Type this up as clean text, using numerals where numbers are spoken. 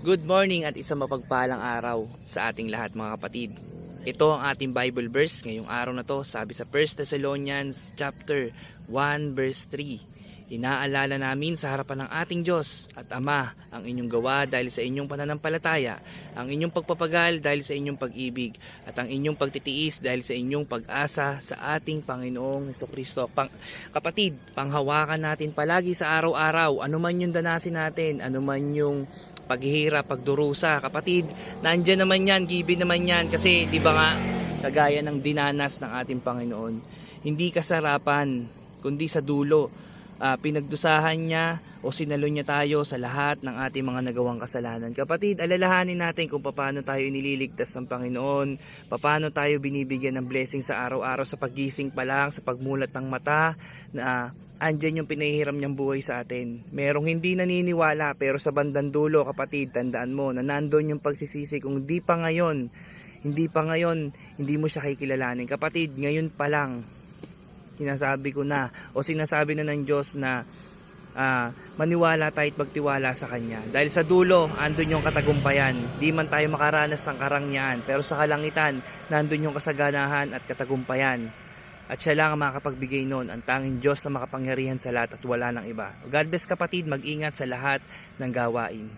Good morning at isang mapagpalang araw sa ating lahat mga kapatid. Ito ang ating Bible verse ngayong araw na to, sabi sa 1 Thessalonians chapter 1 verse 3. Inaalala namin sa harapan ng ating Diyos at Ama ang inyong gawa dahil sa inyong pananampalataya, ang inyong pagpapagal dahil sa inyong pag-ibig, at ang inyong pagtitiis dahil sa inyong pag-asa sa ating Panginoong Jesucristo. Kapatid, panghawakan natin palagi sa araw-araw, anuman yung danasin natin, anuman yung paghihirap, pagdurusa. Kapatid, nandyan naman yan, given naman yan, kasi di ba nga, kagaya ng dinanas ng ating Panginoon, hindi kasarapan, kundi sa dulo. Pinagdusahan niya o sinalo niya tayo sa lahat ng ating mga nagawang kasalanan. Kapatid, alalahanin natin kung paano tayo inililigtas ng Panginoon, paano tayo binibigyan ng blessing sa araw-araw, sa paggising pa lang, sa pagmulat ng mata, na andyan yung pinahihiram niyang buhay sa atin. Merong hindi naniniwala, pero sa bandang dulo, kapatid, tandaan mo na nandun yung pagsisisi. Kung hindi pa ngayon, hindi mo siya kikilalanin. Kapatid, ngayon pa lang, sinasabi ko na o sinasabi na ng Diyos na maniwala tayo at magtiwala sa Kanya. Dahil sa dulo, andun yung katagumpayan. Di man tayo makaranas ng karangyaan, pero sa kalangitan, nandun yung kasaganahan at katagumpayan. At siya lang ang makapagbigay nun, ang tanging Diyos na makapangyarihan sa lahat at wala ng iba. God bless kapatid, mag-ingat sa lahat ng gawain.